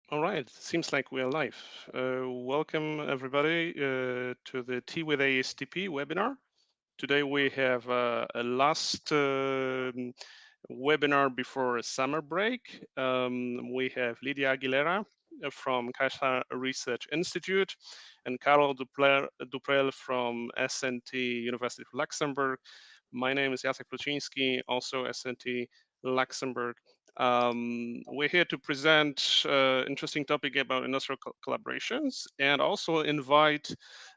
All right, seems like we're live. Welcome everybody to the Tea with ASTP webinar. Today we have a last webinar before a summer break. We have Lidia Aguilera from CaixaResearch Institute and Carlo Duprel from SNT University of Luxembourg. My name is Jacek Pluczynski, also SNT Luxembourg. We're here to present interesting topic about industrial collaborations and also invite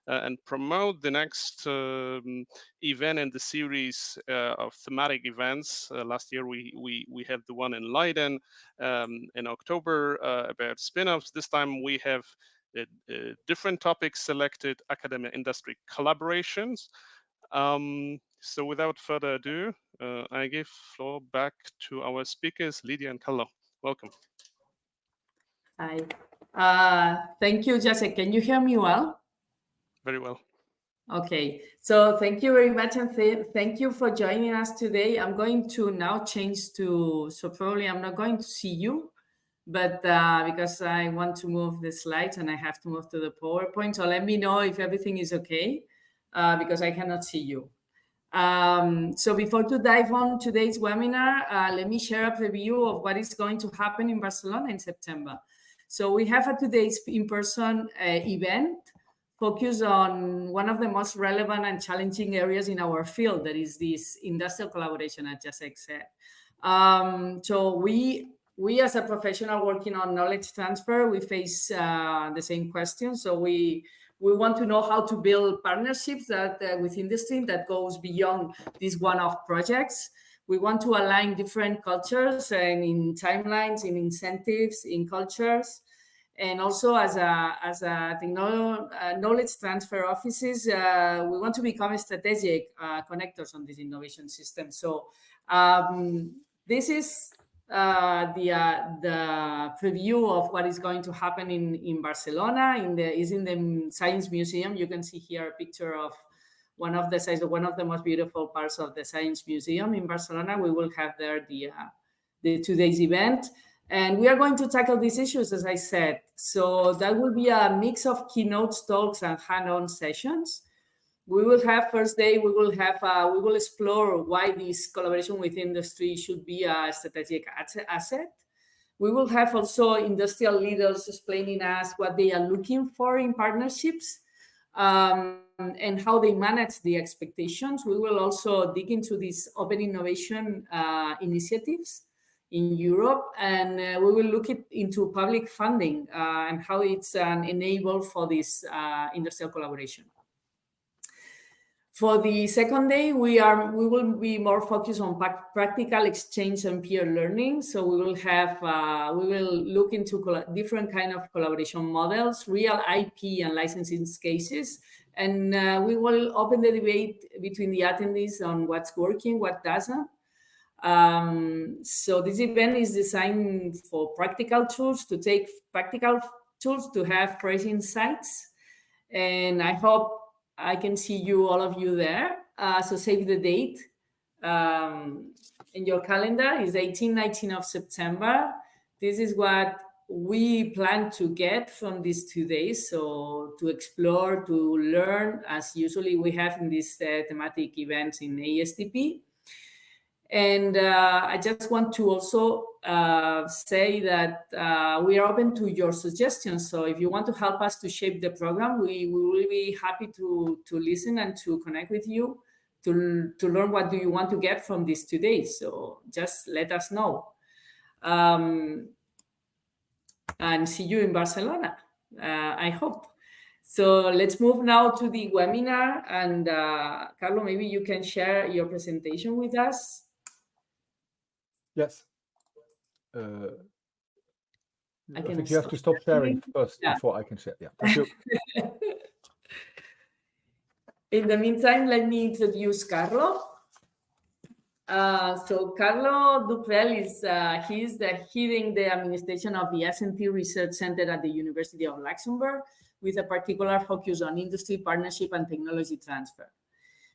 and promote the next event in the series of thematic events. Last year we had the one in Leiden in October about spin-offs. This time we have different topics selected: academia industry collaborations. So without further ado, I give floor back to our speakers, Lidia and Carlo. Welcome. Hi. Thank you, Jacek. Can you hear me well? Very well. Okay, so thank you very much, and thank you for joining us today. I'm going to now change to, so probably I'm not going to see you, but because I want to move the slides and I have to move to the PowerPoint, so let me know if everything is okay, because I cannot see you. So before to dive on today's webinar, let me share a preview of what is going to happen in Barcelona in September. So we have a today's in-person event focused on one of the most relevant and challenging areas in our field, that is this industrial collaboration, as Jacek said. So we as a professional working on knowledge transfer, we face the same question. So we want to know how to build partnerships that with industry that goes beyond these one-off projects. We want to align different cultures and in timelines, in incentives, in cultures. And also as a knowledge transfer offices, we want to become strategic connectors on this innovation system. So this is the preview of what is going to happen in Barcelona. Is in the Science Museum. You can see here a picture of one of the most beautiful parts of the Science Museum in Barcelona. We will have there the 2 days event. And we are going to tackle these issues, as I said. So that will be a mix of keynotes, talks, and hand-on sessions. We will have first day, we will explore why this collaboration with industry should be a strategic asset. We will have also industrial leaders explaining us what they are looking for in partnerships and how they manage the expectations. We will also dig into these open innovation initiatives in Europe, and we will look into public funding and how it's an enabler for this industrial collaboration. For the second day, we will be more focused on practical exchange and peer learning. So we will look into different kind of collaboration models, real IP and licensing cases, and we will open the debate between the attendees on what's working, what doesn't. So this event is designed for practical tools, to take practical tools to have fresh insights. And I hope I can see all of you there. So save the date in your calendar. Is 18-19 of September. This is what we plan to get from these 2 days. So to explore, to learn, as usually we have in these thematic events in ASTP. And I just want to also say that we are open to your suggestions. So if you want to help us to shape the program, we will be happy to listen and to connect with you to learn what do you want to get from these 2 days. So just let us know. And see you in Barcelona, I hope. So let's move now to the webinar. And Carlo, maybe you can share your presentation with us. Yes. I think you have to stop sharing first before I can share. Yeah, thank you. In the meantime, let me introduce Carlo. So Carlo Duprel is heading the administration of the SNT Research Center at the University of Luxembourg, with a particular focus on industry partnership and technology transfer.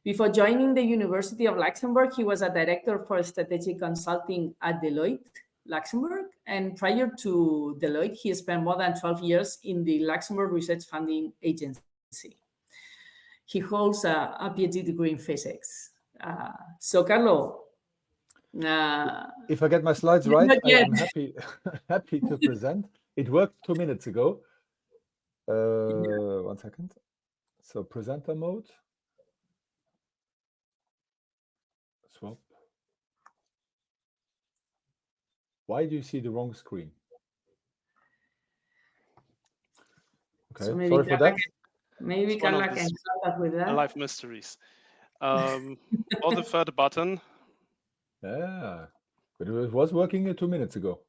Before joining the University of Luxembourg, he was a director for strategic consulting at Deloitte, Luxembourg, And prior to Deloitte, he spent more than 12 years in the Luxembourg Research Funding Agency. He holds a PhD degree in physics. So, Carlo, if I get my slides right, I am happy to present. It worked 2 minutes ago. 1 second. So presenter mode. Swap. Why do you see the wrong screen? Okay, so sorry for that. Maybe Carla can help us with that. Life mysteries. Or the third button. Yeah, but it was working 2 minutes ago.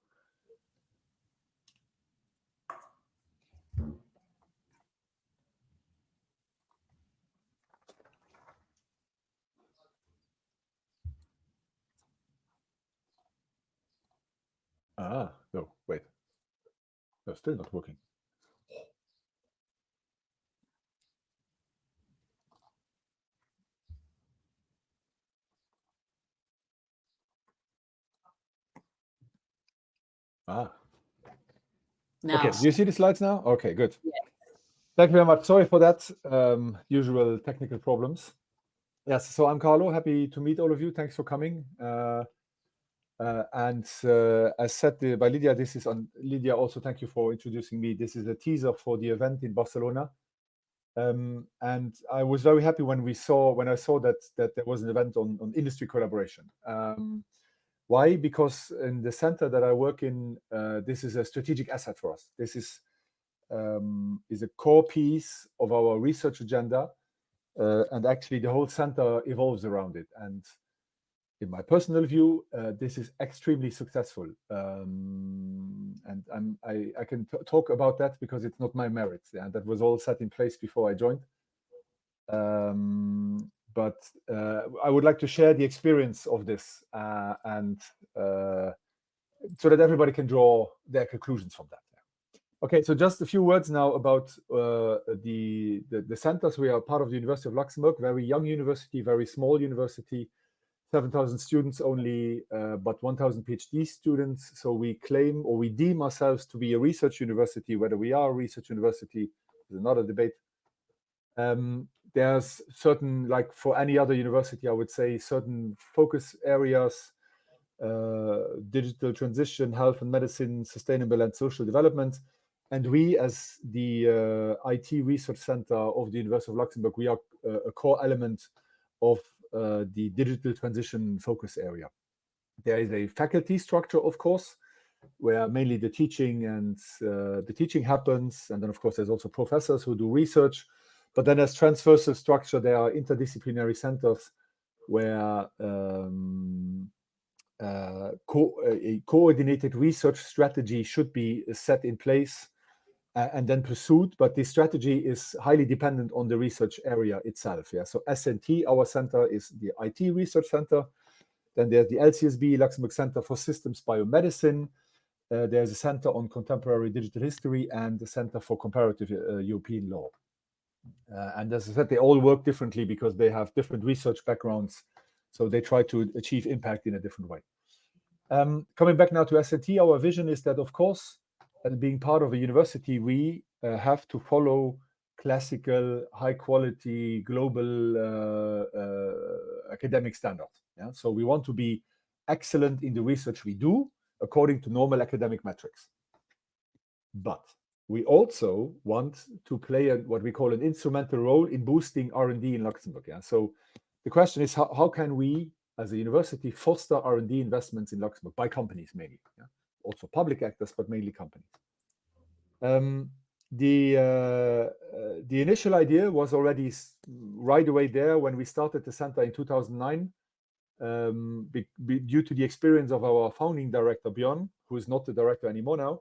No, wait. No, still not working. Now. Okay, do you see the slides now? Okay, good. Yeah. Thank you very much. Sorry for that. Usual technical problems. Yes, so I'm Carlo. Happy to meet all of you. Thanks for coming. And as said by Lidia, this is on Lidia. Also, thank you for introducing me. This is a teaser for the event in Barcelona. And I was very happy when I saw that there was an event on industry collaboration. Why? Because in the center that I work in, this is a strategic asset for us. This is a core piece of our research agenda, and actually the whole center evolves around it. And in my personal view, this is extremely successful, and I can talk about that because it's not my merit. Yeah, that was all set in place before I joined. But I would like to share the experience of this, and so that everybody can draw their conclusions from that. Okay, so just a few words now about the centers. We are part of the University of Luxembourg, very young university, very small university, 7,000 students only, but 1,000 PhD students. So we claim, or we deem ourselves to be a research university. Whether we are a research university is another debate. There's certain, like for any other university, I would say, certain focus areas: digital transition, health and medicine, sustainable and social development. And we, as the IT Research Center of the University of Luxembourg, we are a core element of the digital transition focus area. There is a faculty structure, of course, where mainly the teaching happens, and then of course there's also professors who do research. But then as transversal structure, there are interdisciplinary centers where a coordinated research strategy should be set in place and then pursued. But this strategy is highly dependent on the research area itself. Yeah. So SNT, our center, is the IT Research Center. Then there's the LCSB, Luxembourg Center for Systems Biomedicine. There's a center on contemporary digital history and the Center for Comparative European Law. And as I said, they all work differently because they have different research backgrounds. So they try to achieve impact in a different way. Coming back now to SNT, our vision is that, of course, being part of a university, we have to follow classical, high-quality, global academic standards. Yeah? So we want to be excellent in the research we do according to normal academic metrics. But we also want to play what we call an instrumental role in boosting R&D in Luxembourg. Yeah? So the question is, how can we, as a university, foster R&D investments in Luxembourg by companies mainly? Yeah? Also public actors, but mainly companies. The initial idea was already right away there when we started the center in 2009, due to the experience of our founding director, Björn, who is not the director anymore now.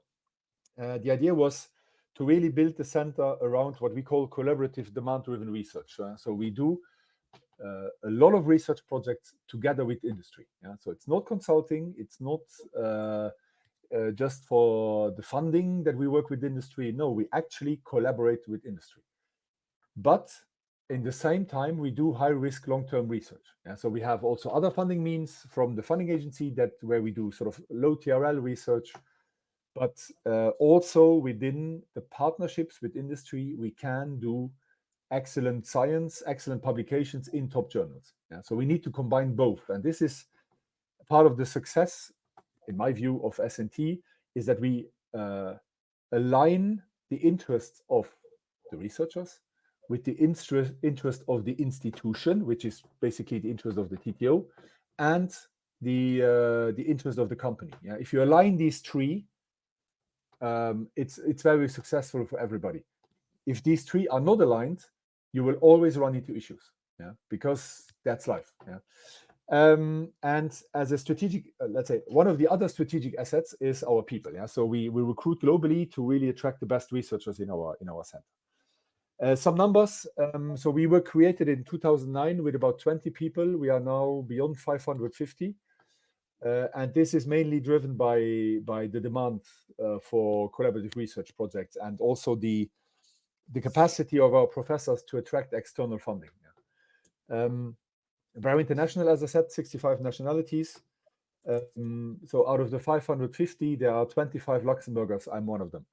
The idea was to really build the center around what we call collaborative demand-driven research. So we do a lot of research projects together with industry. Yeah? So it's not consulting, it's not just for the funding that we work with industry. No, we actually collaborate with industry. But in the same time, we do high-risk long-term research. Yeah? So we have also other funding means from the funding agency where we do sort of low TRL research, but also within the partnerships with industry, we can do excellent science, excellent publications in top journals. Yeah? So we need to combine both. And this is part of the success, in my view, of SNT, is that we align the interests of the researchers with the interest of the institution, which is basically the interest of the TTO, and the interest of the company. Yeah? If you align these three, it's very successful for everybody. If these three are not aligned, you will always run into issues, yeah, because that's life. Yeah. And as a strategic, let's say, one of the other strategic assets is our people. Yeah, so we recruit globally to really attract the best researchers in our center. Some numbers. So we were created in 2009 with about 20 people. We are now beyond 550. And this is mainly driven by the demand for collaborative research projects, and also the capacity of our professors to attract external funding. Very international, as I said, 65 nationalities. So out of the 550, there are 25 Luxembourgers. I'm one of them.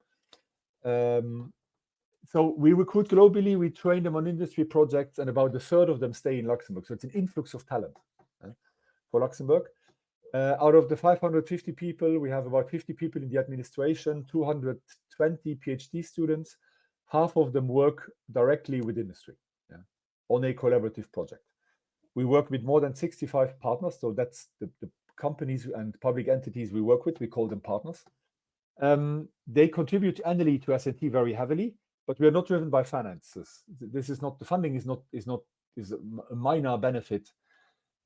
So we recruit globally, we train them on industry projects, and about a third of them stay in Luxembourg. So it's an influx of talent for Luxembourg. Out of the 550 people, we have about 50 people in the administration, 220 PhD students. Half of them work directly with industry, yeah, on a collaborative project. We work with more than 65 partners, so that's the companies and public entities we work with. We call them partners. They contribute annually to SNT very heavily, but we are not driven by finances. This is not, the funding is a minor benefit.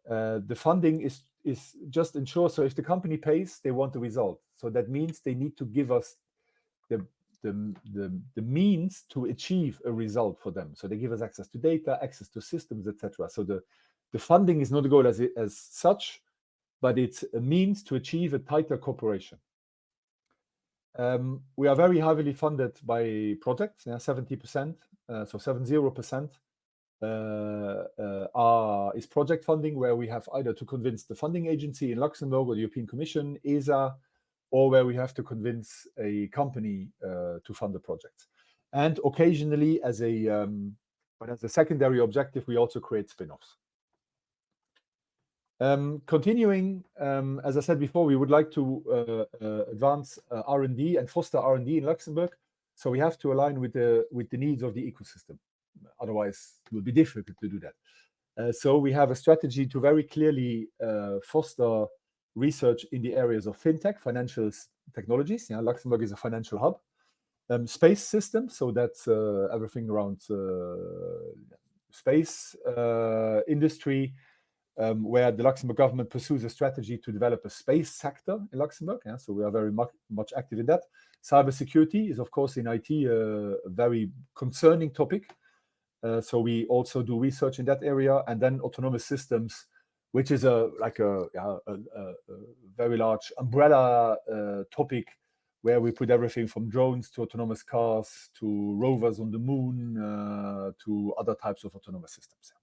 The funding is just ensure. So if the company pays, they want the result. So that means they need to give us the means to achieve a result for them. So they give us access to data, access to systems, etc. So the funding is not a goal as such, but it's a means to achieve a tighter cooperation. We are very heavily funded by projects, 70%, so 70% is project funding, where we have either to convince the funding agency in Luxembourg or the European Commission, ESA, or where we have to convince a company to fund the project. And occasionally, as a secondary objective, we also create spin-offs. Continuing, as I said before, we would like to advance R&D and foster R&D in Luxembourg. So we have to align with the needs of the ecosystem. Otherwise, it will be difficult to do that. So we have a strategy to very clearly foster research in the areas of fintech, financial technologies. Yeah, Luxembourg is a financial hub. Space systems, so that's everything around space industry, where the Luxembourg government pursues a strategy to develop a space sector in Luxembourg. Yeah, so we are very much active in that. Cybersecurity is, of course, in IT a very concerning topic. So we also do research in that area, and then autonomous systems, which is a very large umbrella topic, where we put everything from drones to autonomous cars to rovers on the moon to other types of autonomous systems.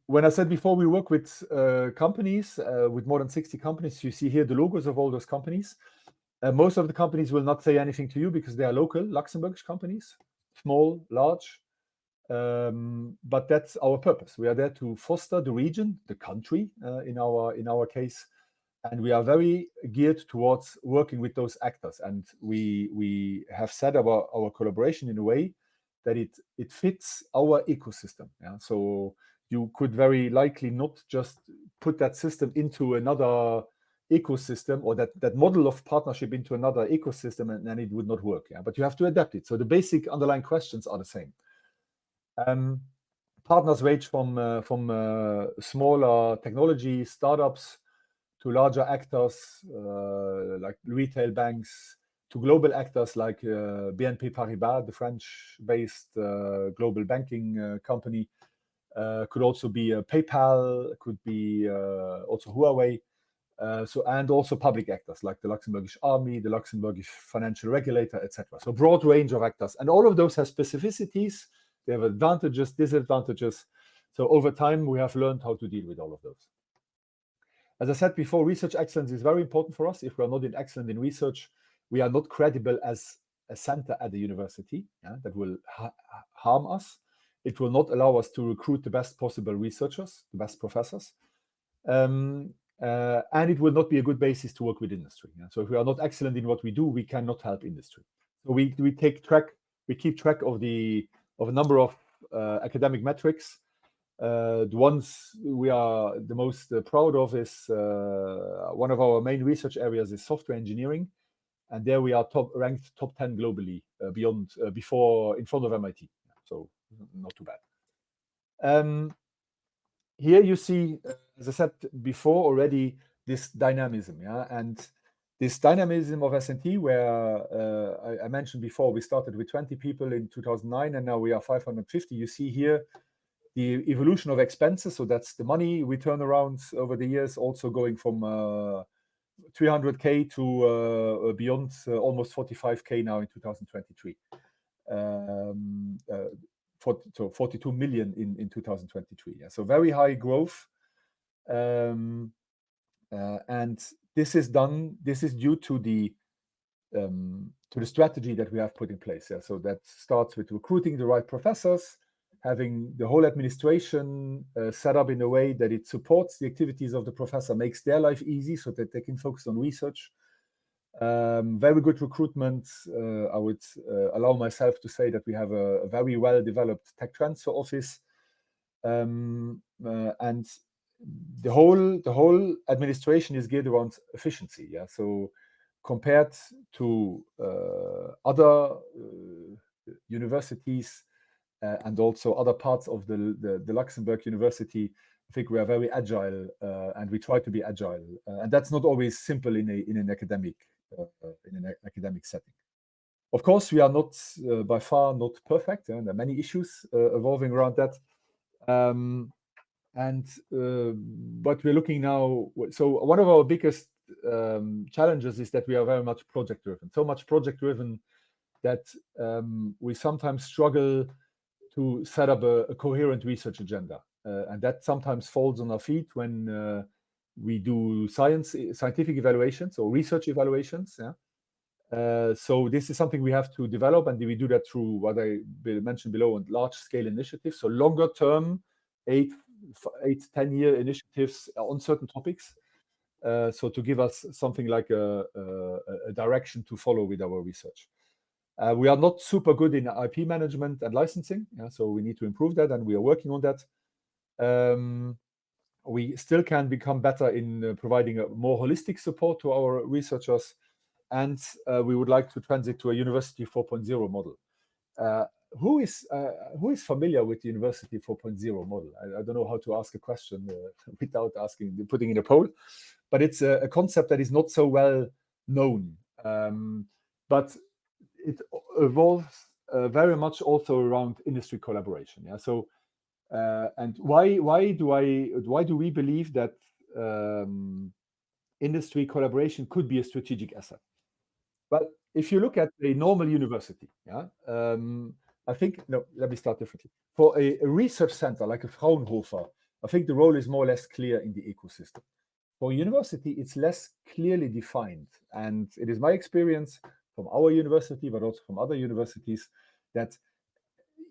When I said before, we work with companies, with more than 60 companies. You see here the logos of all those companies. Most of the companies will not say anything to you because they are local Luxembourgish companies, small, large. But that's our purpose. We are there to foster the region, the country, in our case, and we are very geared towards working with those actors. And we have set our collaboration in a way that it fits our ecosystem. Yeah? So you could very likely not just put that system into another ecosystem, or that model of partnership into another ecosystem, and then it would not work. Yeah? But you have to adapt it. So the basic underlying questions are the same. Partners range from smaller technology startups to larger actors like retail banks, to global actors like BNP Paribas, the French-based global banking company. Could also be PayPal, could be also Huawei. And also public actors like the Luxembourgish Army, the Luxembourgish financial regulator, etc. So broad range of actors, and all of those have specificities. They have advantages, disadvantages. So over time, we have learned how to deal with all of those. As I said before, research excellence is very important for us. If we are not excellent in research, we are not credible as a center at the university. That will harm us. It will not allow us to recruit the best possible researchers, the best professors. And it will not be a good basis to work with industry. So if we are not excellent in what we do, we cannot help industry. So we keep track of a number of academic metrics. The ones we are the most proud of is one of our main research areas is software engineering, and there we are ranked top 10 globally, in front of MIT. So not too bad. Here you see, as I said before already, this dynamism, and this dynamism of S&T, where I mentioned before, we started with 20 people in 2009, and now we are 550. You see here the evolution of expenses. So that's the money we turn around over the years, also going from 300K to beyond almost 45K now in 2023. So 42 million in 2023. So very high growth. And this is due to the strategy that we have put in place. So that starts with recruiting the right professors, having the whole administration set up in a way that it supports the activities of the professor, makes their life easy so that they can focus on research. Very good recruitment. I would allow myself to say that we have a very well-developed tech transfer office. And the whole administration is geared around efficiency. So compared to other universities, and also other parts of the Luxembourg University, I think we are very agile, and we try to be agile, and that's not always simple in an academic setting. Of course, we are not by far not perfect, and there are many issues evolving around that. But we're looking now. So one of our biggest challenges is that we are very much project-driven. So much project-driven that we sometimes struggle to set up a coherent research agenda. And that sometimes falls on our feet when we do scientific evaluations or research evaluations. So this is something we have to develop, and we do that through what I mentioned below, on large-scale initiatives. So longer-term, 8-10-year initiatives on certain topics. So to give us something like a direction to follow with our research. We are not super good in IP management and licensing, so we need to improve that, and we are working on that. We still can become better in providing a more holistic support to our researchers, and we would like to transit to a University 4.0 model. Who is familiar with the University 4.0 model? I don't know how to ask a question without putting in a poll, but it's a concept that is not so well known. But it evolves very much also around industry collaboration. So, and why do we believe that industry collaboration could be a strategic asset? Well, if you look at a normal university, I think, no, let me start differently. For a research center like a Fraunhofer, I think the role is more or less clear in the ecosystem. For a university, it's less clearly defined. And it is my experience from our university, but also from other universities, that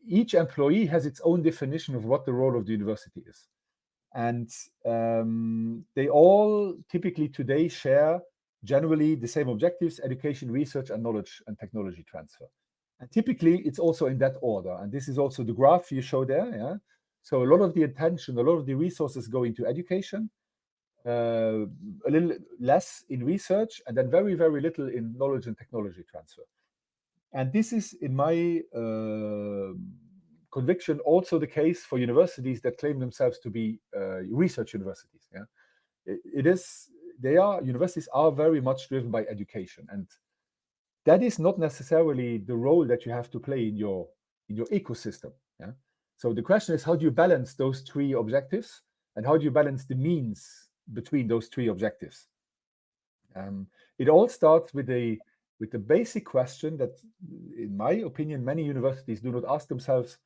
each employee has its own definition of what the role of the university is. And they all typically today share generally the same objectives: education, research, and knowledge and technology transfer. And typically, it's also in that order. And this is also the graph you show there. So a lot of the attention, a lot of the resources go into education, a little less in research, and then very, very little in knowledge and technology transfer. And this is, in my conviction, also the case for universities that claim themselves to be research universities. Universities are very much driven by education, and that is not necessarily the role that you have to play in your ecosystem. So the question is, how do you balance those three objectives, and how do you balance the means between those three objectives? It all starts with the basic question that, in my opinion, many universities do not ask themselves: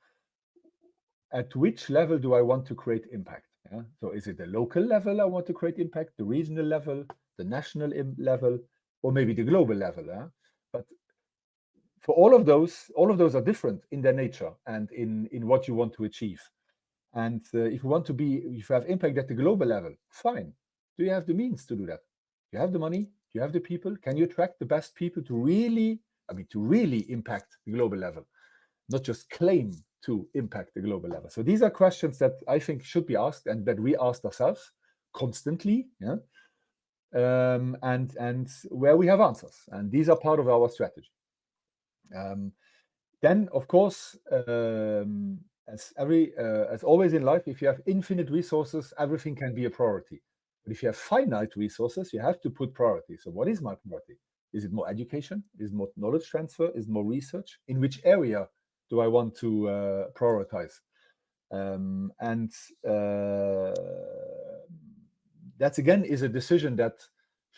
at which level do I want to create impact? Yeah? So is it the local level I want to create impact, the regional level, the national level, or maybe the global level? Yeah? But for all of those are different in their nature and in what you want to achieve. And if you have impact at the global level, fine. Do you have the means to do that? Do you have the money? Do you have the people? Can you attract the best people to really impact the global level, not just claim to impact the global level? So these are questions that I think should be asked and that we ask ourselves constantly, yeah? And where we have answers. And these are part of our strategy. Then, of course, as always in life, if you have infinite resources, everything can be a priority. But if you have finite resources, you have to put priorities. So what is my priority? Is it more education? Is it more knowledge transfer? Is it more research? In which area do I want to prioritize? And that, again, is a decision that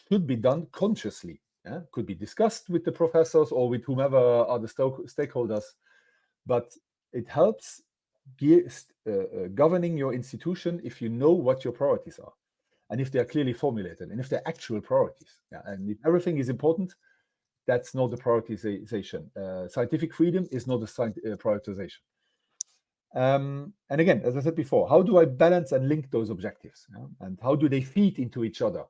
should be done consciously. Yeah? Could be discussed with the professors or with whomever are the stakeholders, but it helps governing your institution if you know what your priorities are and if they are clearly formulated and if they're actual priorities. Yeah? And if everything is important, that's not the prioritization. Scientific freedom is not a prioritization. And again, as I said before, how do I balance and link those objectives? Yeah? And how do they feed into each other?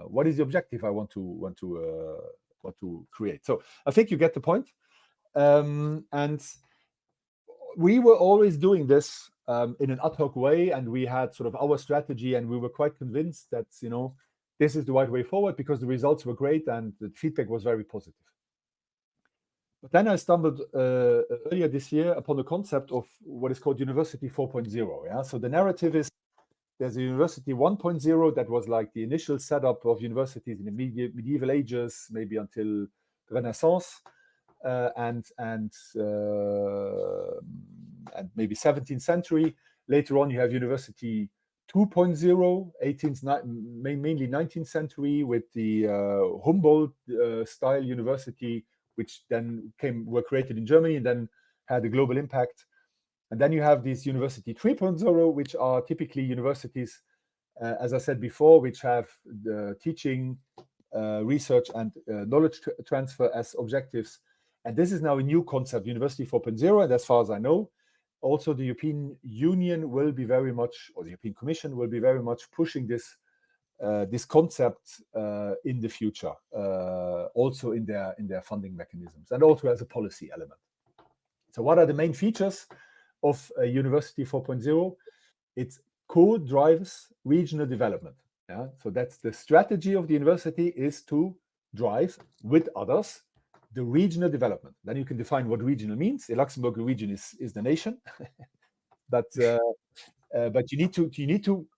What is the objective I want to create? So I think you get the point. And we were always doing this in an ad hoc way, and we had sort of our strategy, and we were quite convinced that this is the right way forward because the results were great and the feedback was very positive. But then I stumbled earlier this year upon the concept of what is called University 4.0. Yeah, so the narrative is there's a University 1.0 that was like the initial setup of universities in the medieval ages, maybe until the Renaissance, and maybe 17th century. Later on, you have University 2.0, mainly 19th century, with the Humboldt style university, which then were created in Germany and then had a global impact. And then you have these University 3.0, which are typically universities, as I said before, which have the teaching, research, and knowledge transfer as objectives. And this is now a new concept, University 4.0. And as far as I know, also the European Union will be very much, or the European Commission will be very much pushing this concept in the future, also in their funding mechanisms, and also as a policy element. So what are the main features of University 4.0? It co-drives regional development. Yeah? So that's the strategy of the university, is to drive with others the regional development. Then you can define what regional means. In Luxembourg, the region is the nation, but you need to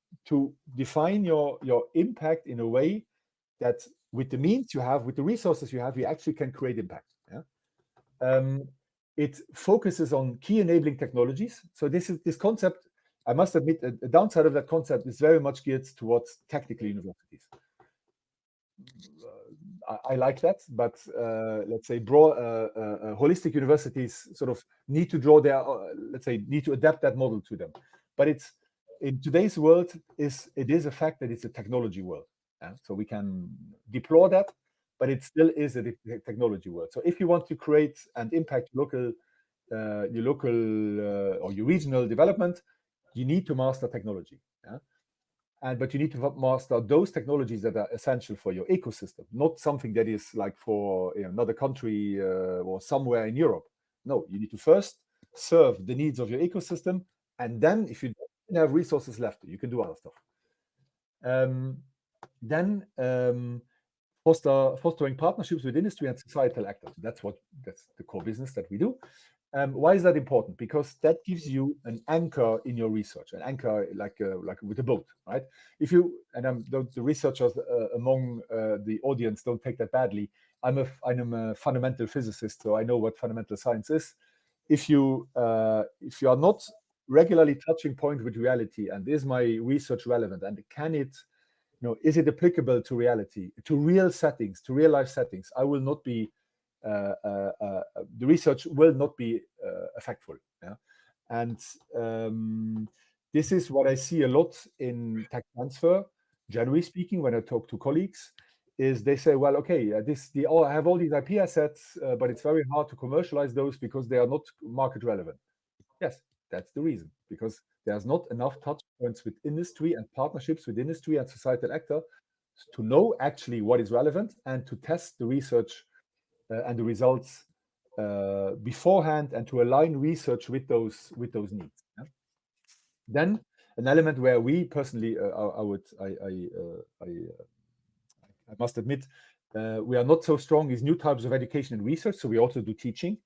define your impact in a way that with the means you have, with the resources you have, you actually can create impact. Yeah? It focuses on key enabling technologies. So this concept, I must admit, a downside of that concept is very much geared towards technical universities. I like that, but let's say holistic universities sort of need to draw their, need to adapt that model to them. But it's in today's world, it is a fact that it's a technology world. Yeah? So we can deplore that, but it still is a technology world. So if you want to create and impact your local or your regional development, you need to master technology. Yeah? But you need to master those technologies that are essential for your ecosystem, not something that is like for another country or somewhere in Europe. No, you need to first serve the needs of your ecosystem, and then if you don't have resources left, you can do other stuff. Then fostering partnerships with industry and societal actors. That's the core business that we do. Why is that important? Because that gives you an anchor in your research, an anchor like with a boat, right? The researchers among the audience don't take that badly. I'm a fundamental physicist, so I know what fundamental science is. If you are not regularly touching point with reality, and is my research relevant, and can it, is it applicable to reality, to real settings, to real life settings? I will not be. The research will not be effectful. Yeah? And this is what I see a lot in tech transfer, generally speaking, when I talk to colleagues, is they say, well, okay, I have all these IP assets, but it's very hard to commercialize those because they are not market relevant. Yes, that's the reason, because there's not enough touch points with industry and partnerships with industry and societal actor to know actually what is relevant and to test the research and the results beforehand, and to align research with those needs. Yeah? Then an element where we personally, I must admit, we are not so strong is new types of education and research. So we also do teaching,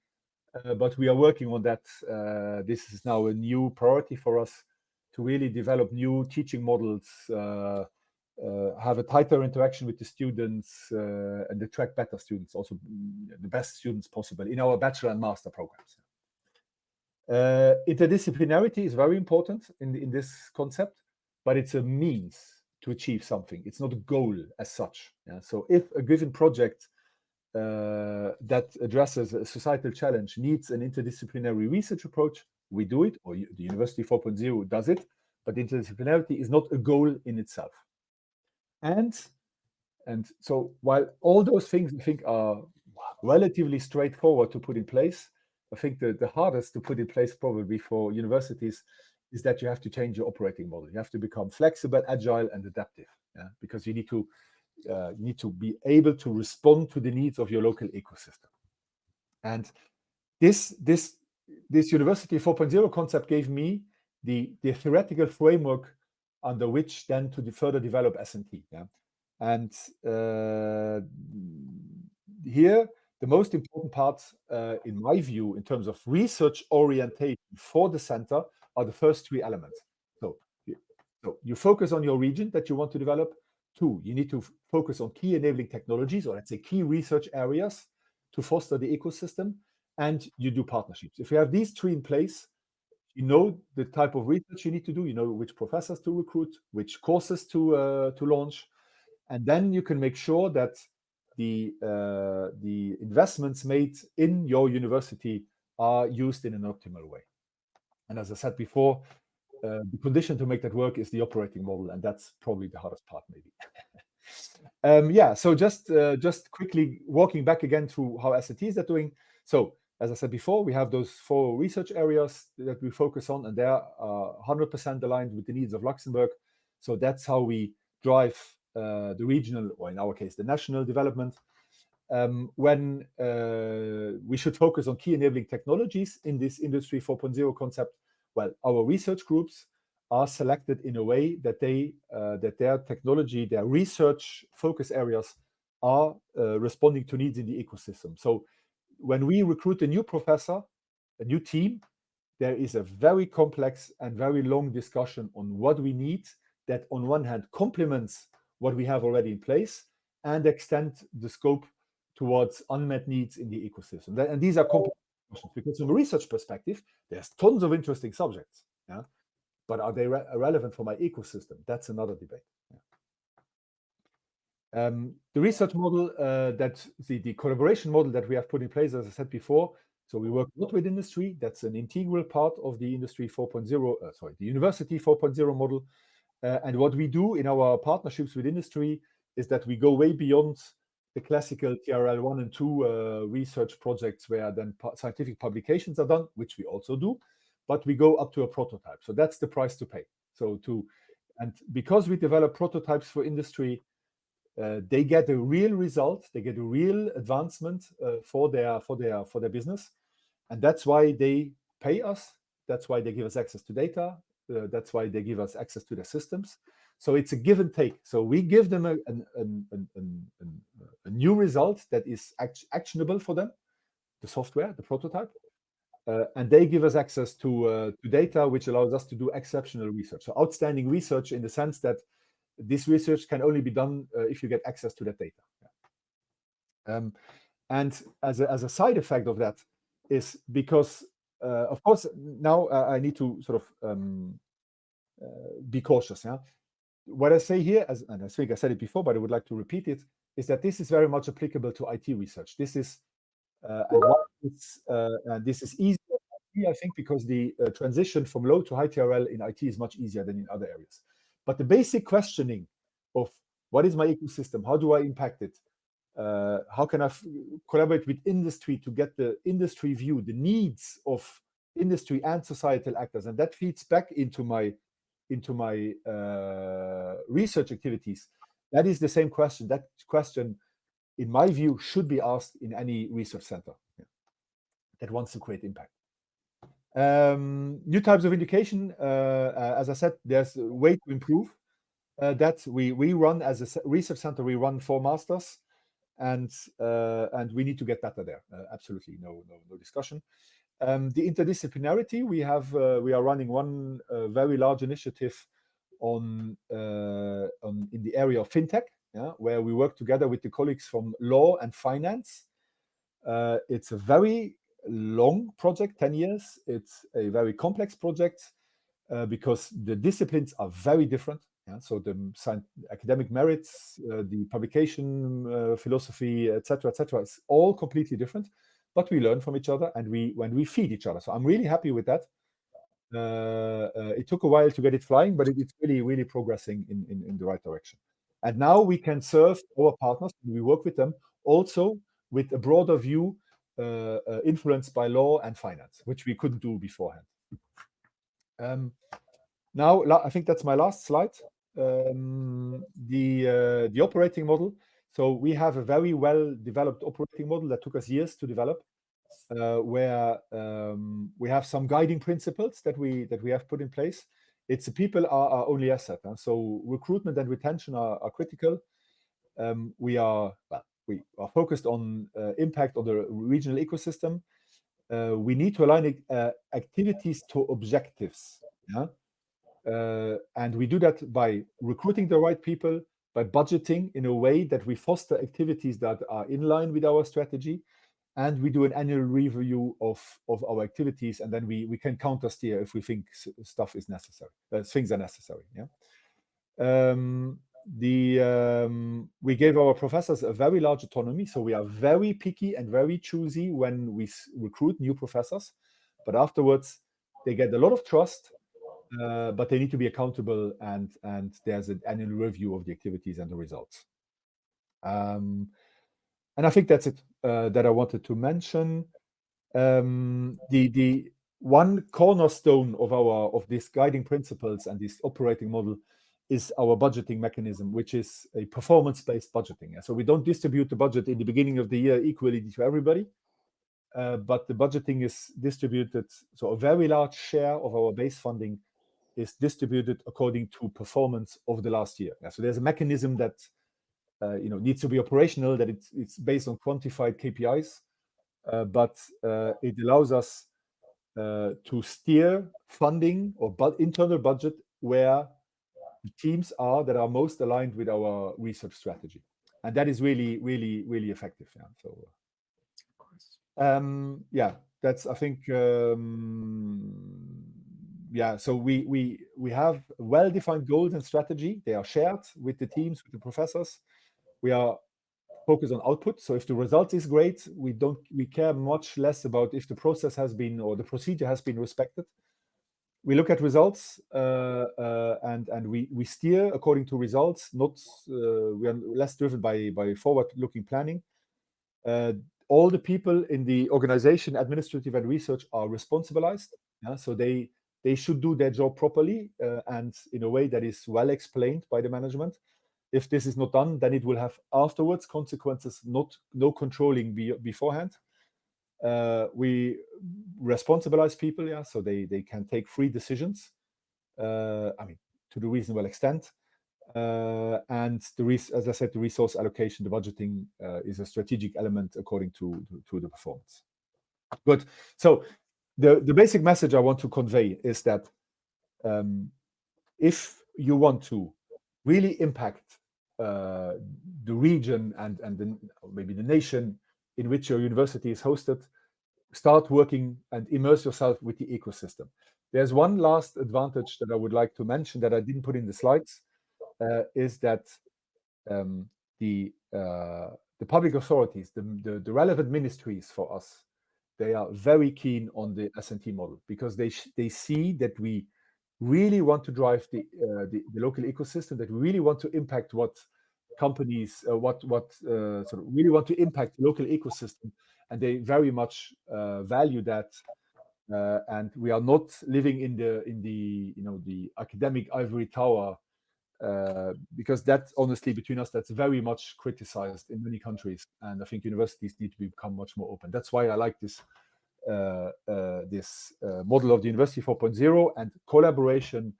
but we are working on that. This is now a new priority for us to really develop new teaching models, have a tighter interaction with the students, and attract better students, also the best students possible in our bachelor and master programs. Interdisciplinarity is very important in this concept, but it's a means to achieve something. It's not a goal as such. Yeah? So if a given project that addresses a societal challenge needs an interdisciplinary research approach, we do it, or the University 4.0 does it, but interdisciplinarity is not a goal in itself. And so while all those things I think are relatively straightforward to put in place, I think the hardest to put in place probably for universities is that you have to change your operating model. You have to become flexible, agile, and adaptive, yeah? Because you need to be able to respond to the needs of your local ecosystem. And this University 4.0 concept gave me the theoretical framework under which then to further develop S&T. Yeah? And here, the most important part, in my view, in terms of research orientation for the center, are the first three elements. So you focus on your region that you want to develop. 2, you need to focus on key enabling technologies, or let's say key research areas to foster the ecosystem, and you do partnerships. If you have these 3 in place, you know the type of research you need to do, you know which professors to recruit, which courses to launch, and then you can make sure that the investments made in your university are used in an optimal way. And as I said before, the condition to make that work is the operating model, and that's probably the hardest part, maybe. Yeah, so just quickly walking back again through how S&Ts are doing. So as I said before, we have those 4 research areas that we focus on, and they are 100% aligned with the needs of Luxembourg. So that's how we drive the regional, or in our case, the national development. When we should focus on key enabling technologies in this Industry 4.0 concept, well, our research groups are selected in a way that that their technology, their research focus areas are responding to needs in the ecosystem. So when we recruit a new professor, a new team, there is a very complex and very long discussion on what we need that on one hand complements what we have already in place and extend the scope towards unmet needs in the ecosystem. And these are complex questions, because from a research perspective, there's tons of interesting subjects, yeah? But are they relevant for my ecosystem? That's another debate. Yeah. The research model, the collaboration model that we have put in place, as I said before, so we work not with industry. That's an integral part of the Industry 4.0, the University 4.0 model. And what we do in our partnerships with industry is that we go way beyond the classical TRL 1 and 2 research projects where then scientific publications are done, which we also do, but we go up to a prototype. So that's the price to pay. And because we develop prototypes for industry, they get a real result, they get a real advancement for their business, and that's why they pay us. That's why they give us access to data. That's why they give us access to their systems. So it's a give and take. So we give them a new result that is actionable for them, the software, the prototype, and they give us access to data, which allows us to do exceptional research. So outstanding research in the sense that this research can only be done if you get access to that data. And as a side effect of that is because, of course, now I need to sort of be cautious. Yeah. What I say here, and I think I said it before, but I would like to repeat it, is that this is very much applicable to IT research. This is this is easier I think, because the transition from low to high TRL in IT is much easier than in other areas. But the basic questioning of what is my ecosystem, how do I impact it, how can I collaborate with industry to get the industry view, the needs of industry and societal actors, and that feeds back into my research activities. That is the same question. That question, in my view, should be asked in any research center that wants to create impact. New types of indication, as I said, there's a way to improve that. We run, as a research center, we run 4 masters, and we need to get better there. Absolutely, no discussion. The interdisciplinarity, we are running one very large initiative in the area of fintech, where we work together with the colleagues from law and finance. It's a very long project, 10 years. It's a very complex project because the disciplines are very different. So the academic merits, the publication philosophy, etc., is all completely different. But we learn from each other, and when we feed each other. So I'm really happy with that. It took a while to get it flying, but it's really progressing in the right direction. And now we can serve our partners, and we work with them also with a broader view, influenced by law and finance, which we couldn't do beforehand. Now, I think that's my last slide. The operating model. So we have a very well-developed operating model that took us years to develop, where we have some guiding principles that we have put in place. It's people are our only asset. So recruitment and retention are critical. We are focused on impact on the regional ecosystem. We need to align activities to objectives. And we do that by recruiting the right people, by budgeting in a way that we foster activities that are in line with our strategy, and we do an annual review of our activities, and then we can counter steer if we think stuff is necessary. Things are necessary. We gave our professors a very large autonomy, so we are very picky and very choosy when we recruit new professors. But afterwards, they get a lot of trust. But they need to be accountable, and there's an annual review of the activities and the results. And I think that's it that I wanted to mention. The one cornerstone of these guiding principles and this operating model is our budgeting mechanism, which is a performance-based budgeting. So we don't distribute the budget in the beginning of the year equally to everybody. But the budgeting is distributed, so a very large share of our base funding is distributed according to performance of the last year. So there's a mechanism that needs to be operational, that it's based on quantified KPIs, but it allows us to steer funding or internal budget where the teams are that are most aligned with our research strategy, and that is really effective. So. That's, I think, so we have well-defined goals and strategy. They are shared with the teams, with the professors. We are focused on output. So if the result is great, we care much less about if the process has been or the procedure has been respected. We look at results and we steer according to results. We are less driven by forward-looking planning. All the people in the organization, administrative and research, are responsibilized. So they should do their job properly and in a way that is well explained by the management. If this is not done, then it will have afterwards consequences, no controlling beforehand. We responsibilize people, so they can take free decisions, to the reasonable extent. And as I said, the resource allocation, the budgeting is a strategic element according to the performance. Good. So the basic message I want to convey is that if you want to really impact the region and maybe the nation in which your university is hosted, start working and immerse yourself with the ecosystem. There's one last advantage that I would like to mention that I didn't put in the slides, is that the public authorities, the relevant ministries for us, they are very keen on the S&T model because they see that we really want to drive the local ecosystem, that we really want to impact what companies, sort of really want to impact the local ecosystem, and they very much value that. And we are not living in the academic ivory tower, because that, honestly, between us, that's very much criticized in many countries, and I think universities need to become much more open. That's why I like this model of the University 4.0, and collaboration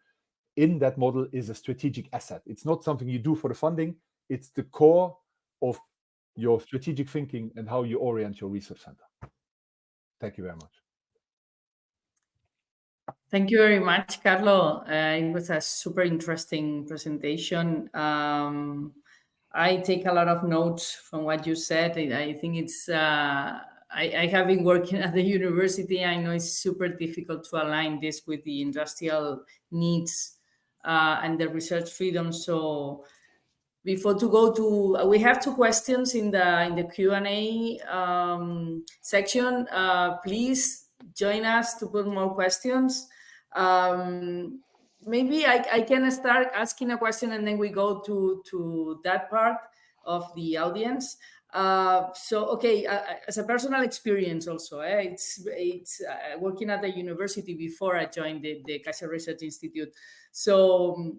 in that model is a strategic asset. It's not something you do for the funding, it's the core of your strategic thinking and how you orient your research center. Thank you very much. Thank you very much, Carlo. It was a super interesting presentation. I take a lot of notes from what you said. I think it's, I have been working at the university. I know it's super difficult to align this with the industrial needs and the research freedom. So before to go to, we have 2 questions in the Q&A section. Please join us to put more questions. Maybe I can start asking a question and then we go to that part of the audience. So, okay, as a personal experience also, it's working at the university before I joined the CaixaResearch Institute. So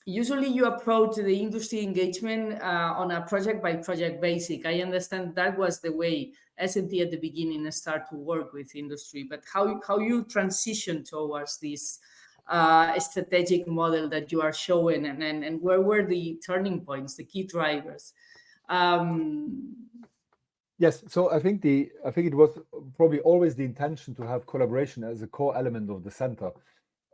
usually you approach the industry engagement on a project-by-project basis. I understand that was the way S&T at the beginning started to work with industry, but how you transition towards this strategic model that you are showing, and where were the turning points, the key drivers? Yes, so I think it was probably always the intention to have collaboration as a core element of the center.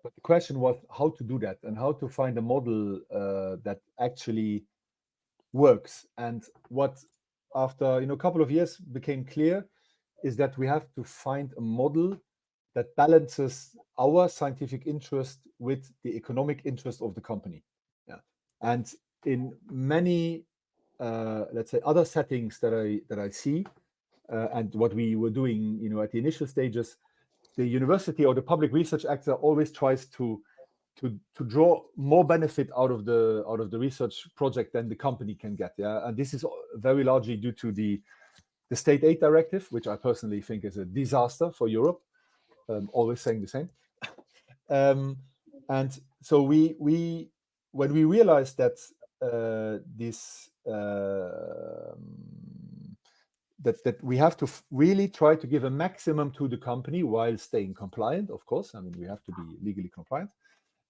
But the question was how to do that and how to find a model that actually works. And what, after a couple of years, became clear is that we have to find a model that balances our scientific interest with the economic interest of the company. Yeah. And in many, let's say, other settings that I see, and what we were doing, at the initial stages, the university or the public research actor always tries to draw more benefit out of the research project than the company can get. Yeah, and this is very largely due to the state aid directive, which I personally think is a disaster for Europe. Always saying the same. And so when we realized that that we have to really try to give a maximum to the company while staying compliant, of course. I mean, we have to be legally compliant.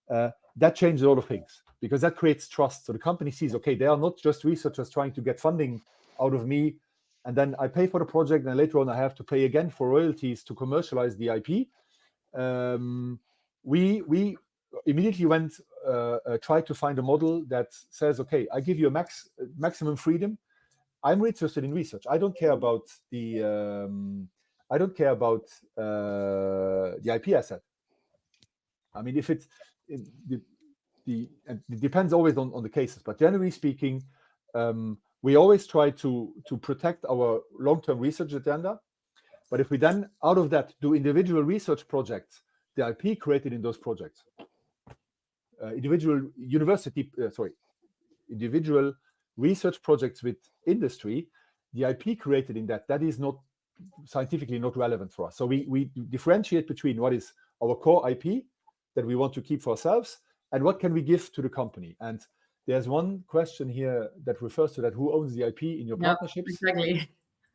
That changes a lot of things because that creates trust. So the company sees, okay, they are not just researchers trying to get funding out of me, and then I pay for the project, and later on I have to pay again for royalties to commercialize the IP. We immediately went tried to find a model that says, okay, I give you a maximum freedom. I'm interested in research. I don't care about the IP asset. I mean, if it depends always on the cases, but generally speaking, we always try to protect our long-term research agenda. But if we then, out of that, do individual research projects, the IP created in those projects, individual research projects with industry, the IP created in that is not scientifically not relevant for us. So we differentiate between what is our core IP that we want to keep for ourselves and what can we give to the company. And there's one question here that refers to that: who owns the IP in your partnerships? Exactly.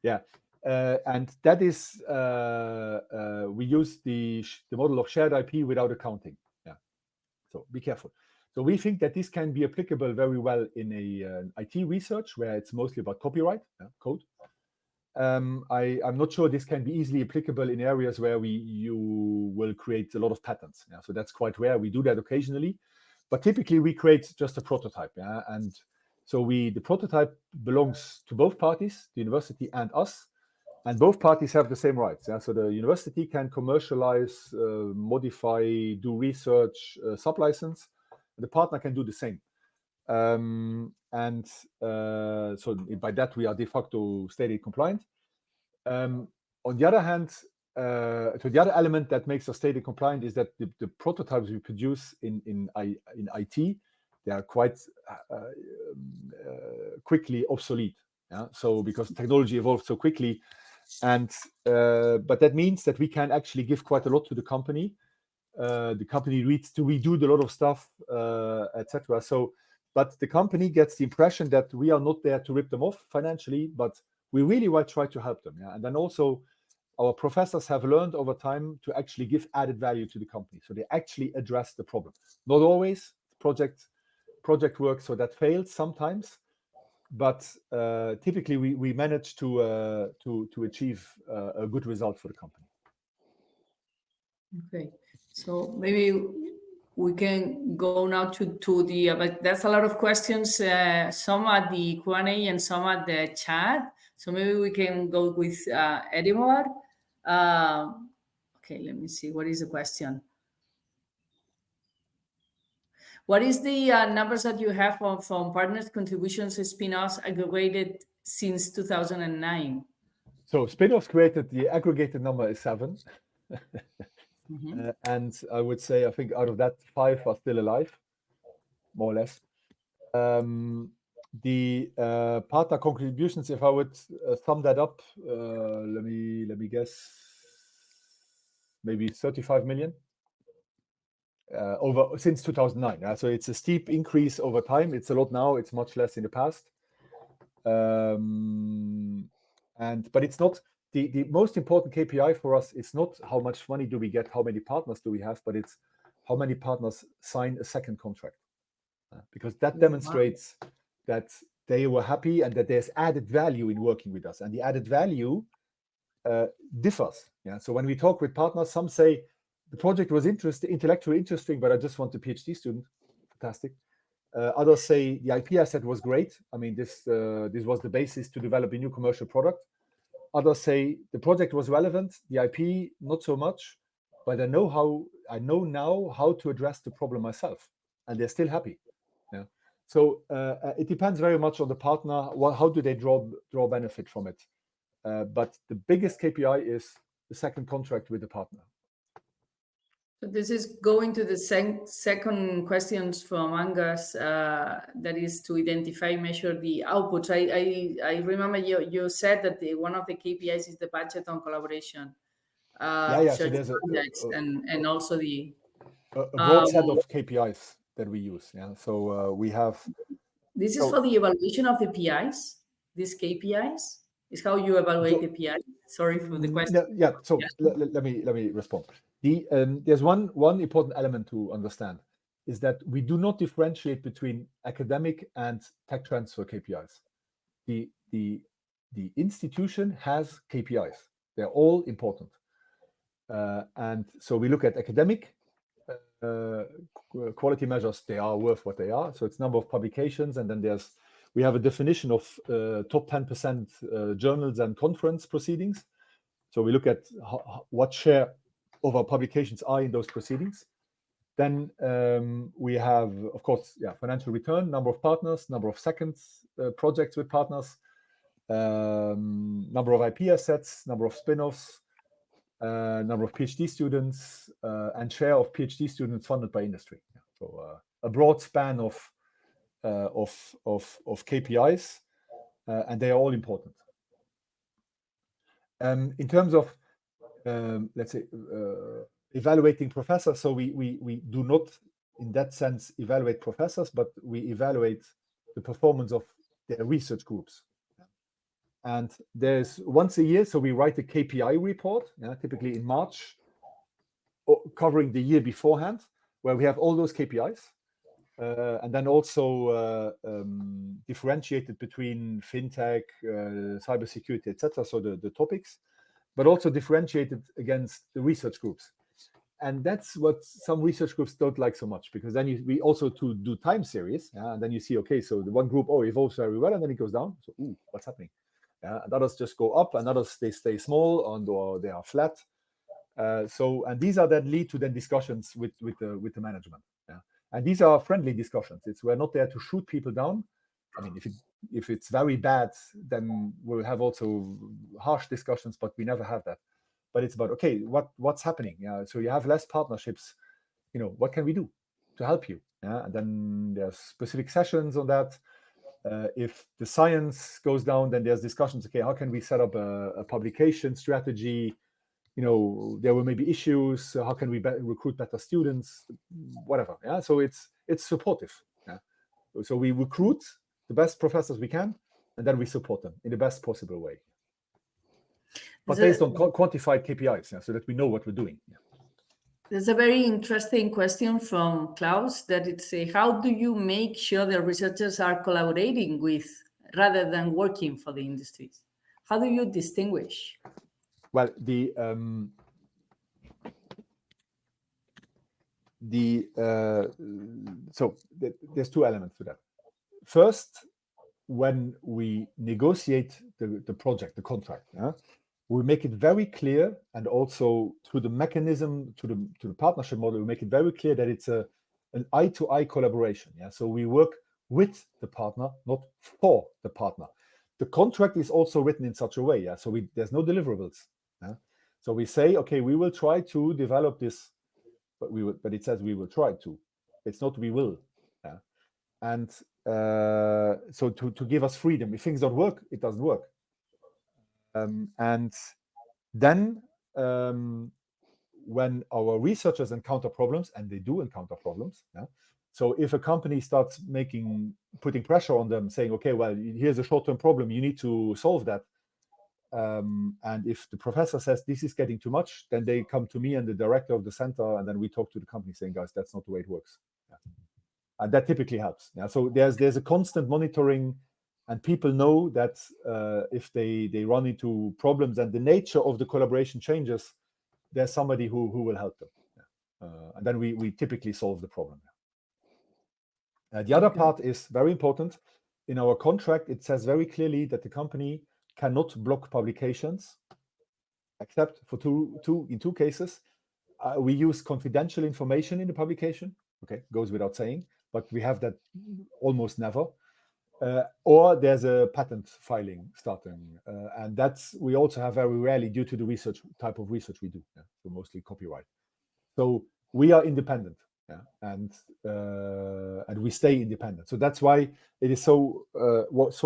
Yeah. And that is, we use the model of shared IP without accounting. Yeah. So be careful. So we think that this can be applicable very well in a IT research where it's mostly about copyright, code. I'm not sure this can be easily applicable in areas where you will create a lot of patents. Yeah. So that's quite rare. We do that occasionally, but typically we create just a prototype. Yeah. And so the prototype belongs to both parties, the university and us. And both parties have the same rights. Yeah? So the university can commercialize, modify, do research, sub-license. The partner can do the same. So by that, we are de facto state aid compliant. On the other hand, so the other element that makes us stated compliant is that the prototypes we produce in IT, they are quite quickly obsolete. Yeah? So because technology evolves so quickly, and but that means that we can actually give quite a lot to the company. The company needs to redo a lot of stuff, etc. So, but the company gets the impression that we are not there to rip them off financially, but we really want to try to help them. Yeah? And then also, our professors have learned over time to actually give added value to the company. So they actually address the problem. Not always project work, so that fails sometimes, but typically we manage to achieve a good result for the company. Okay, so maybe we can go now to the, but there's a lot of questions, some at the Q&A and some at the chat. So maybe we can go with Edward. Okay, let me see. What is the question? What is the numbers that you have from partners' contributions and spin-offs aggregated since 2009? So spin-offs created, the aggregated number is 7. And I would say, I think out of that, 5 are still alive, more or less. The partner contributions, if I would sum that up, let me guess, maybe 35 million over since 2009. So it's a steep increase over time. It's a lot now. It's much less in the past. But it's not the most important KPI for us. It's not how much money do we get, how many partners do we have, but it's how many partners sign a second contract, because that demonstrates that they were happy and that there's added value in working with us, and the added value differs. Yeah. So when we talk with partners, some say the project was intellectually interesting, but I just want a PhD student. Fantastic. Others say the IP asset was great. I mean, this was the basis to develop a new commercial product. Others say the project was relevant, the IP not so much, but I know now how to address the problem myself, and they're still happy. Yeah. So it depends very much on the partner. How do they draw benefit from it? But the biggest KPI is the second contract with the partner. So this is going to the second questions from Angus, that is to identify, measure the outputs. I remember you said that one of the KPIs is the budget on collaboration. So there's and also the a broad set of KPIs that we use. Yeah, so we have. This is for the evaluation of the PIs. These KPIs is how you evaluate the PI. Sorry for the question. Let me respond. There's one important element to understand is that we do not differentiate between academic and tech transfer KPIs. The institution has KPIs. They're all important. And so we look at academic quality measures. They are worth what they are. So it's number of publications, and then we have a definition of top 10% journals and conference proceedings. So we look at what share of our publications are in those proceedings. Then we have, of course, financial return, number of partners, number of second projects with partners, number of IP assets, number of spin-offs, number of PhD students, and share of PhD students funded by industry. So a broad span of KPIs, and they are all important. In terms of let's say evaluating professors, so we do not in that sense evaluate professors, but we evaluate the performance of their research groups. And there's once a year, so we write a KPI report, typically in March, covering the year beforehand, where we have all those KPIs, and then also differentiated between fintech, cybersecurity, etc. So the topics, but also differentiated against the research groups. And that's what some research groups don't like so much, because then we also do time series, and then you see, okay, so the one group evolves very well, and then it goes down. So what's happening? And others just go up, and others they stay small or they are flat. And these are that lead to then discussions with the management. And these are friendly discussions. We're not there to shoot people down. I mean, if it's very bad, then we'll have also harsh discussions, but we never have that. but it's about, okay, what's happening? Yeah, so you have less partnerships. What can we do to help you? Yeah, and then there's specific sessions on that. If the science goes down, then there's discussions. Okay, how can we set up a publication strategy? There were maybe issues. How can we recruit better students? Whatever. Yeah, so it's supportive. Yeah, so we recruit the best professors we can, and then we support them in the best possible way. But based on quantified KPIs, yeah, so that we know what we're doing. Yeah. There's a very interesting question from Klaus that it's how do you make sure the researchers are collaborating with rather than working for the industries? How do you distinguish? Well, so there's two elements to that. First, when we negotiate the project, the contract, we make it very clear, and also through the mechanism, to the partnership model, we make it very clear that it's an eye-to-eye collaboration. Yeah, so we work with the partner, not for the partner. The contract is also written in such a way. Yeah, so there's no deliverables. Yeah? So we say, okay, we will try to develop this, but it says we will try to. It's not we will. Yeah? And so to give us freedom. If things don't work, it doesn't work. And then when our researchers encounter problems, and they do encounter problems, yeah? So if a company starts putting pressure on them, saying, okay, well, here's a short-term problem, you need to solve that. And if the professor says this is getting too much, then they come to me and the director of the center, and then we talk to the company saying, guys, that's not the way it works. Yeah. And that typically helps. Yeah? So there's a constant monitoring, and people know that if they run into problems and the nature of the collaboration changes, there's somebody who will help them. Yeah. And then we typically solve the problem. The other part is very important. In our contract, it says very clearly that the company cannot block publications, except for in two cases. We use confidential information in the publication. Okay, goes without saying, but we have that almost never. Or there's a patent filing starting, and we also have very rarely, due to the type of research we do. Yeah? So mostly copyright. So we are independent, yeah? And we stay independent. So that's why it is so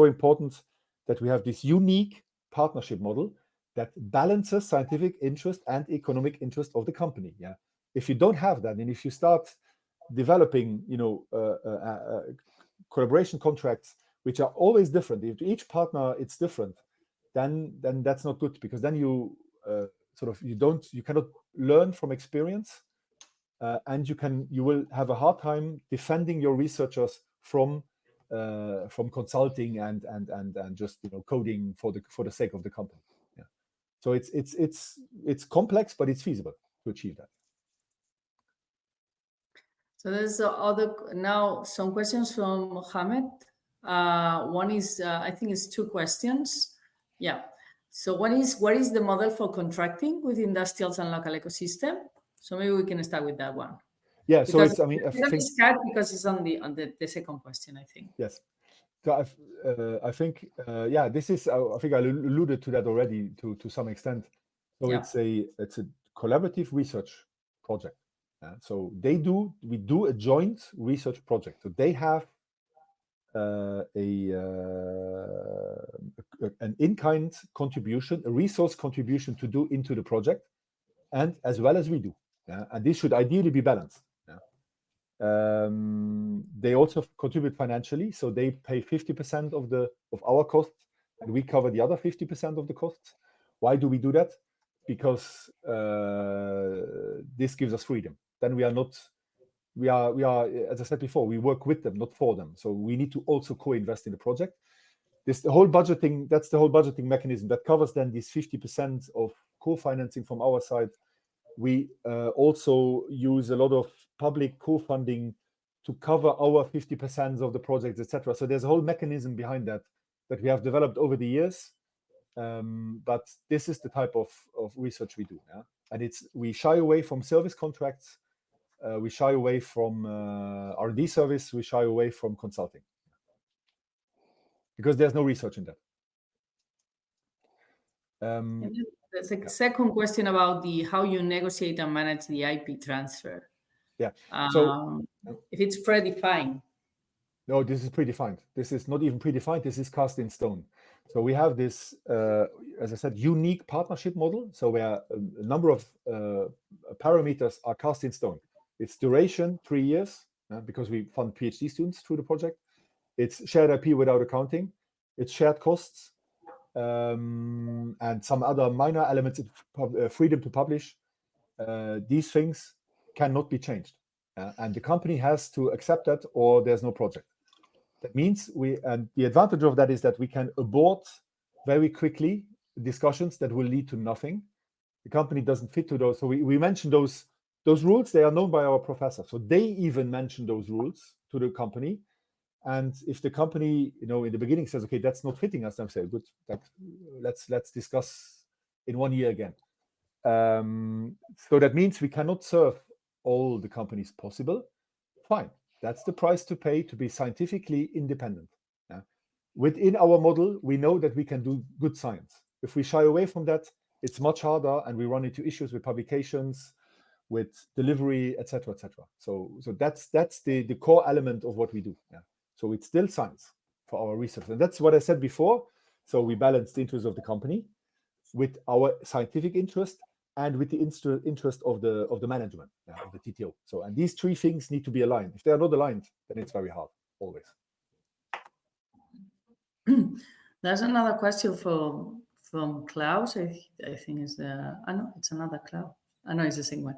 important that we have this unique partnership model that balances scientific interest and economic interest of the company. Yeah. If you don't have that, and if you start developing, collaboration contracts which are always different, if each partner it's different, then that's not good, because then you cannot learn from experience, and you will have a hard time defending your researchers from consulting and just coding for the sake of the company. Yeah. So it's complex, but it's feasible to achieve that. So there's now some questions from Mohammed. One is, I think it's two questions. Yeah. So one is, what is the model for contracting with industrials and local ecosystem? So maybe we can start with that one. Yeah. So because it's, I mean, I think it's cut because it's on the second question, I think. Yes. So I think this is, I think I alluded to that already to some extent. So yeah. It's a collaborative research project. So we do a joint research project. So they have an in-kind contribution, a resource contribution to do into the project, and as well as we do. And this should ideally be balanced. They also contribute financially, so they pay 50% of our costs, and we cover the other 50% of the costs. Why do we do that? Because this gives us freedom. Then we are, as I said before, we work with them, not for them. So we need to also co-invest in the project. That's the whole budgeting mechanism that covers then these 50% of co-financing from our side. We also use a lot of public co-funding to cover our 50% of the projects, etc. So there's a whole mechanism behind that we have developed over the years. But this is the type of research we do. Yeah? And we shy away from service contracts. We shy away from R&D service. We shy away from consulting. Because there's no research in that. There's a second question about how you negotiate and manage the IP transfer. Yeah. So if it's predefined. No, this is predefined. This is not even predefined. This is cast in stone. So we have this, as I said, unique partnership model. So where a number of parameters are cast in stone. It's duration, 3 years, because we fund PhD students through the project. It's shared IP without accounting. It's shared costs, and some other minor elements, freedom to publish. These things cannot be changed. And the company has to accept that, or there's no project. That means and the advantage of that is that we can abort very quickly discussions that will lead to nothing. The company doesn't fit to those. So we mentioned those rules. They are known by our professor. So they even mention those rules to the company. And if the company, in the beginning says, okay, that's not fitting us, I'm saying, good, let's discuss in 1 year again. So that means we cannot serve all the companies possible. Fine. That's the price to pay to be scientifically independent. Within our model, we know that we can do good science. If we shy away from that, it's much harder, and we run into issues with publications, with delivery, etc., etc. So that's the core element of what we do. So it's still science for our research, and that's what I said before. So we balance the interest of the company with our scientific interest and with the interest of the management, of the TTO. So, and these three things need to be aligned. If they are not aligned, then it's very hard, always. There's another question from Klaus. I think it's no, it's another Klaus. I know it's the same one.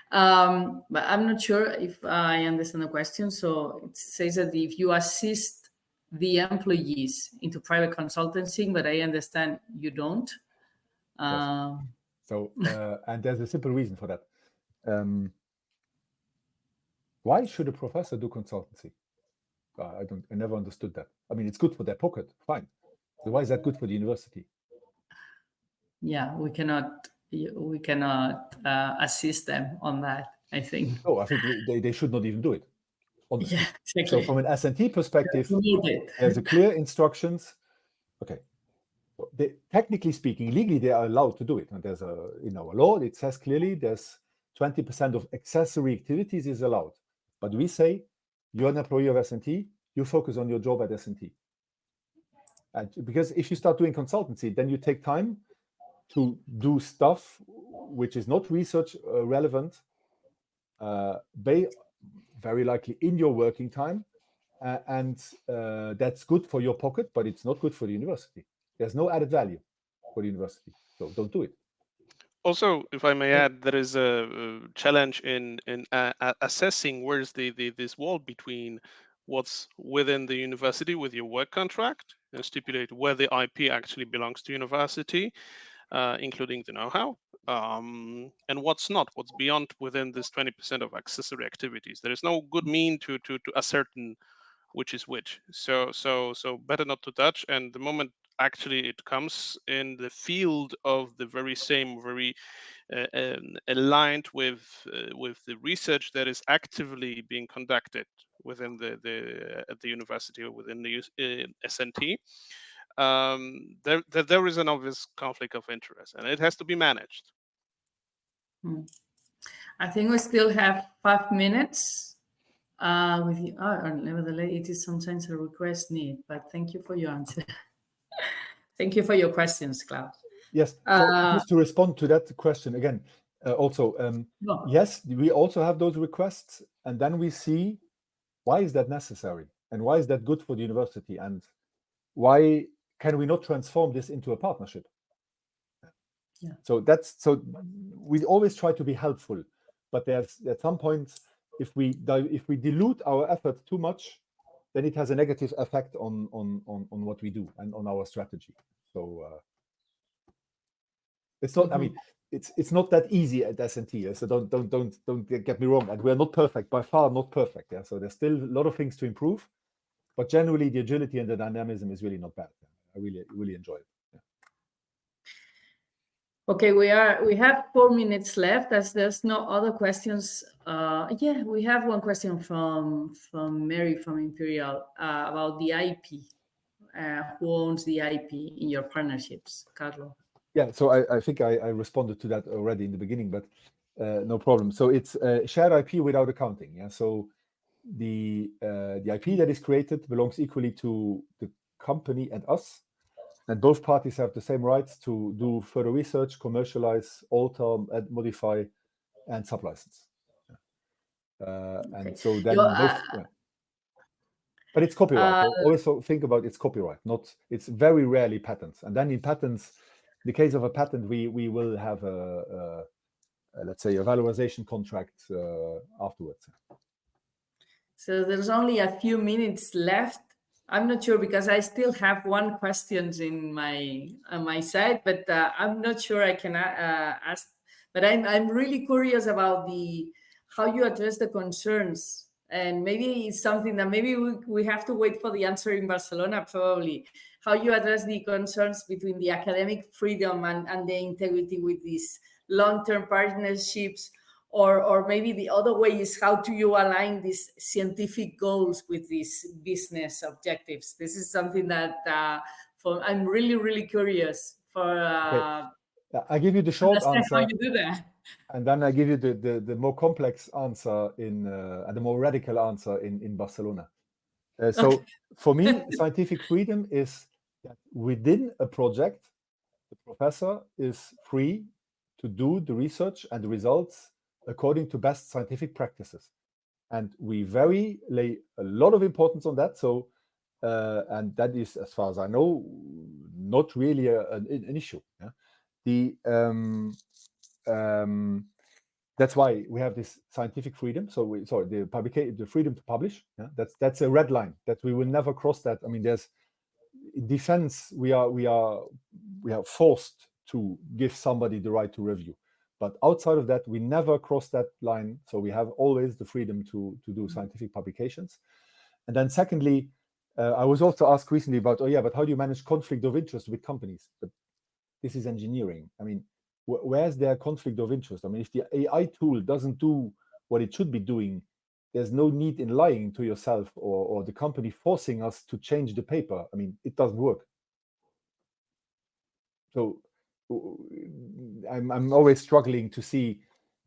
But I'm not sure if I understand the question. So it says that if you assist the employees into private consultancy, but I understand you don't. Yes. So, and there's a simple reason for that. Why should a professor do consultancy? I never understood that. I mean, it's good for their pocket, fine. So why is that good for the university? Yeah, we cannot assist them on that, I think. No, I think they should not even do it. Honestly. Yeah, exactly. So from an S&T perspective, there's a clear instructions. Okay. Technically speaking, legally they are allowed to do it. And there's in our law, it says clearly there's 20% of accessory activities is allowed. But we say you're an employee of S&T, you focus on your job at S&T. And because if you start doing consultancy, then you take time to do stuff which is not research relevant, very likely in your working time, and that's good for your pocket, but it's not good for the university. There's no added value for the university, so don't do it. Also, if I may add, there is a challenge in assessing where's this wall between what's within the university with your work contract and stipulate where the IP actually belongs to university, including the know-how, and what's not, what's beyond within this 20% of accessory activities. There is no good mean to ascertain which is which. So better not to touch. And the moment actually it comes in the field of the very aligned with the research that is actively being conducted within at the university or within the S&T, there is an obvious conflict of interest, and it has to be managed. I think we still have 5 minutes. With you, nevertheless, it is sometimes a request need, but thank you for your answer. Thank you for your questions, Klaus. Yes, so just to respond to that question again, yes, we also have those requests, and then we see why is that necessary, and why is that good for the university, and why can we not transform this into a partnership? Yeah. So we always try to be helpful, but there's at some point, if we dilute our effort too much, then it has a negative effect on what we do and on our strategy. So it's not. I mean, it's not that easy at S&T. So don't get me wrong. And we're not perfect, by far not perfect. Yeah. So there's still a lot of things to improve, but generally the agility and the dynamism is really not bad. I really enjoy it. Yeah. Okay, we have 4 minutes left. As there's no other questions. Yeah, we have one question from Mary from Imperial about the IP. Who owns the IP in your partnerships, Carlo? Yeah, so I think I responded to that already in the beginning, but no problem. So it's shared IP without accounting. Yeah, so the IP that is created belongs equally to the company and us, and both parties have the same rights to do further research, commercialize, alter, add, modify, and sublicense. And so then both. But it's copyright. Also think about it's copyright, not it's very rarely patents. And then in patents, in the case of a patent, we will have a let's say a valorization contract afterwards. So there's only a few minutes left. I'm not sure because I still have one question in my side, but I'm not sure I can ask. But I'm really curious about how you address the concerns. And maybe it's something that maybe we have to wait for the answer in Barcelona, probably. How you address the concerns between the academic freedom and the integrity with these long-term partnerships, or maybe the other way is how do you align these scientific goals with these business objectives? This is something that I'm really, really curious for. Okay. I give you the short answer. How you do that. And then I give you the more complex answer and the more radical answer in Barcelona. So for me, scientific freedom is that within a project, the professor is free to do the research and the results according to best scientific practices. And we lay a lot of importance on that. So, and that is, as far as I know, not really an issue. Yeah? That's why we have this scientific freedom. So the freedom to publish. Yeah? That's a red line that we will never cross. That I mean, there's in defense we are forced to give somebody the right to review, but outside of that we never cross that line. So we have always the freedom to do scientific publications. And then secondly, I was also asked recently about but how do you manage conflict of interest with companies? But this is engineering. I mean, where's their conflict of interest? I mean, if the AI tool doesn't do what it should be doing, there's no need in lying to yourself or the company forcing us to change the paper. I mean, it doesn't work. So I'm always struggling to see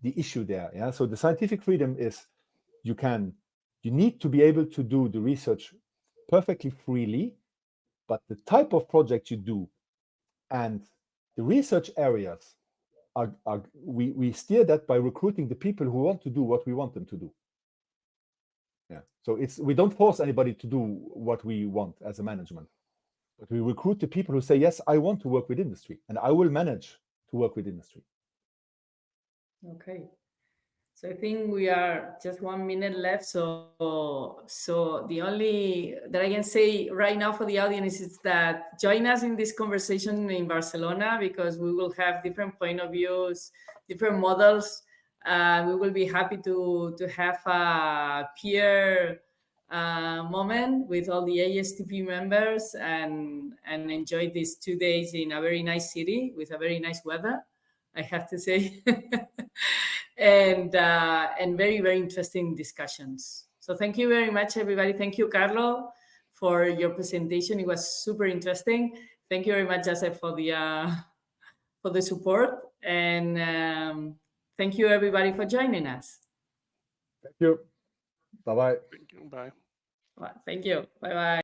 the issue there. Yeah. So the scientific freedom is you need to be able to do the research perfectly freely, but the type of project you do and the research areas we steer that by recruiting the people who want to do what we want them to do. Yeah. So we don't force anybody to do what we want as a management, but we recruit the people who say, yes, I want to work with industry and I will manage to work with industry. Okay. So I think we are just 1 minute left. So the only that I can say right now for the audience is that join us in this conversation in Barcelona, because we will have different point of views, different models. We will be happy to have a peer moment with all the ASTP members and enjoy these 2 days in a very nice city with a very nice weather, I have to say. And very, very interesting discussions. So thank you very much, everybody. Thank you, Carlo, for your presentation. It was super interesting. Thank you very much, Joseph, for the support. And thank you, everybody, for joining us. Thank you. Bye-bye. Thank you. Bye. Well, thank you. Bye-bye.